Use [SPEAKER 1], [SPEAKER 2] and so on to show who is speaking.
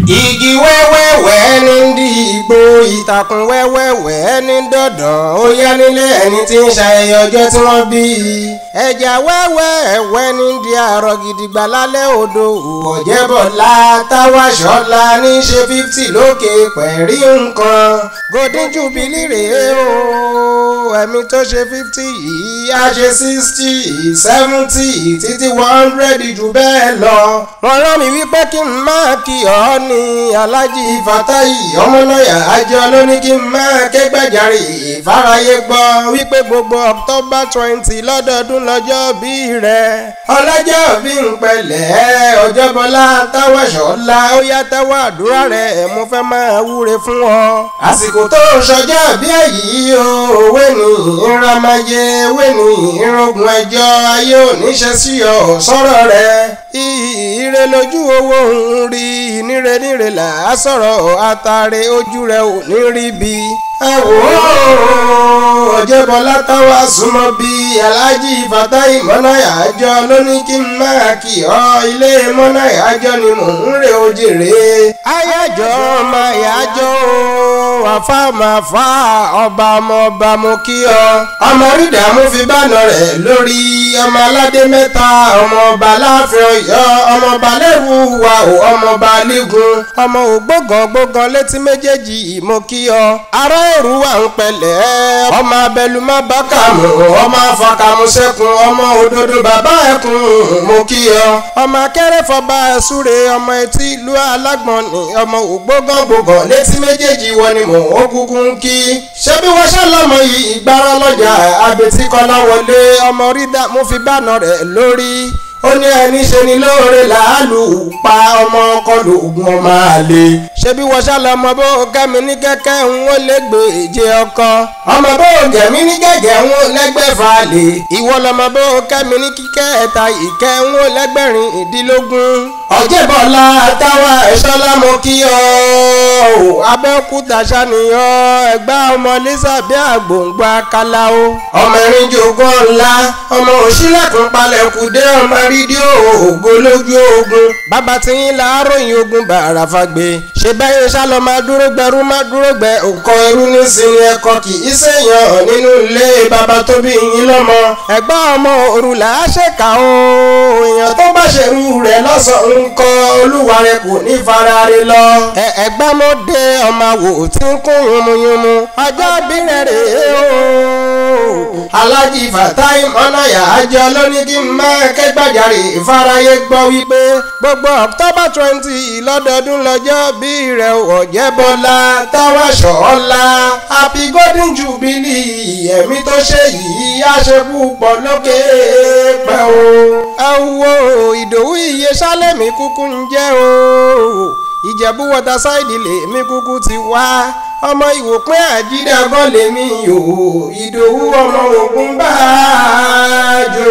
[SPEAKER 1] igi wẹ́wẹ́wẹ́ ní dìgbò ìtàkùn wẹ́wẹ́wẹ́ ní dọ̀dàn ó yá nílé ẹni tí ń ṣayẹyẹ ọjọ́ tí wọ́n bí ẹja wẹ́wẹ́wẹ́ ní di àrọ̀ gidigba lálẹ́ odò Ọ̀jẹ́bọ̀lá Táwàṣọ́lá ní ṣe 50 lókè pẹ̀rí nǹkan Golden Jubilee rèé o ẹ̀mí tó ṣe 50 yìí á ṣe 60 70 títí 100 jù bẹ́ẹ̀ lọ. wọ́n rán mi wípé kí n máa kí ọ ní Aláàjì Fatai Ọmọlọ́yà àjọ ló ní kí n máa ké gbàjarè ìfáráyé gbọ́ wípé gbogbo October 20 lọ́dọọdún lọ́jọ́ bí rẹ̀. ọlọ́jọ́ bí ń pẹ̀lẹ́ Ọ̀jẹ́bọ̀lá Táwàṣọ́lá ó yá tẹ́wọ́ àdúrà rẹ̀ mo fẹ́ máa wúre fún ọ. àsìkò tó ṣọjọ́ bí èyí o òwe ní ìramáyé òwe ní ìrógun ẹjọ́ ayé oníṣẹ́ sí ọ sọ̀rọ̀ rẹ̀. ire lójú owó ń rí níre níre là á sọ̀rọ̀ àtàrẹ ojú rẹ̀ ò ní rí bí. ẹ wò ó Ọ̀jẹ́bọ̀lá Táwà súnmọ́ bí Aláàjì Fatai Mọ́náyà àjọ ló ní kí n máa kí ọ ilé Mọ́náyà àjọ ni mò ń rè ojèrè. ayájọ́ máa yájọ́ àfàmàfà ọba ọmọ ọba mo kí ọ. ọmọ rídà mú fi bánà rẹ̀ lórí ọmọ aládé mẹ́ta ọmọ ọba láàfin Ọ̀yọ́ ọmọ ọba lẹ́rù wa ò ọmọ ọba lẹ́gùn ọmọ ògbógan létí méjèèjì mo kí ọ. ará èrú wà ń pẹ̀lẹ́ ọmọ abẹ́lu má bá kàmú ọmọ afọkàmú sẹ́kùn ọmọ òdodo bàbá ẹkùn mo kí ọ. ọmọ akẹ́rẹ́fọba ẹ̀súre ọmọ etí ìlú alágbọ̀n ní ọmọ ògbógan létí méjèèjì wọ ni mò ń kúkú ń kí. ṣé bí wọ́n ṣe lọ́mọ yìí ìgbára lọ́jà Abẹ́tíkọ́lá wọlé ọmọ rídà mú fi bánà rẹ̀ lórí. ó ní ẹni ṣe ni lóore làálù pa ọmọ kọlù ogun ọmọ àlè. ṣé bí wọ́n ṣá lọ́mọ bó kẹ́mi ní kẹ́kẹ́ ń ó lẹ́gbẹ̀ẹ́ èjì ọkọ. ọmọ bó gẹ̀mí ní gẹ́gẹ́ ń ó lẹ́gbẹ̀fà lè. ìwọ lọ́mọ bó kẹ́mi ní kíkẹ́ ẹ̀ta ìkẹ́ ń ó lẹ́gbẹ̀rin ìdílógún. Ọ̀jẹ́bọ̀lá Táwàṣọ́lá mo kí ọ. Abẹ́òkúta ṣàníyàn ẹ̀gbá ọmọ lẹ́sàbí àgbòǹgbà kálá o. ọmọ erin jogún ọ̀la ọmọ òṣìlẹ̀kùn palẹ̀kùdé ọmọ rídíò ògo lójú ogun. bàbá tí yín láàárọ̀yìn ogun bàrà fàgbé. ṣe bẹ́ẹ̀ ṣálọ máa dúró gbẹrú máa dúró gbẹ òkọ ẹrú nísìnyí ẹ̀kọ́ kì í ṣèyàn nínú ilé bàbá tó bí yín lọ́mọ. ẹ̀gbá ọmọ òrùlà á ṣèkà o. èèyàn tó bá ṣerú rẹ̀ lọ́sàn-án ń kọ́ olúwa rẹ̀ kò ní farare lọ. ẹ̀gbá mo dé ọmọ wò tí ń kún yunmuyunmu. ọjọ́ bí rẹ̀ rèé o. Aláàjì Fatai Mọ́náyà àjọ ló ní kí n máa ké gbàjarè ìfáráyé gbọ́ wípé gbogbo October 20 lọ́dọọdún lọ́jọ́ bí rẹ̀ Ọ̀jẹ́bọ̀lá Táwàṣọ́lá happy Golden Jubilee ẹ̀mí tó ṣe yìí á ṣe púpọ̀ lókè pẹ́ o. ẹ wo Ìdòwú iye sálẹ̀mí kúkú ń jẹ́ o. Ìjẹ̀bú Waterside lèmi kúkú ti wá ọmọ Ìwòpín Àjídàgán lèmi o Ìdòwú ọmọ Ògúnbàjò.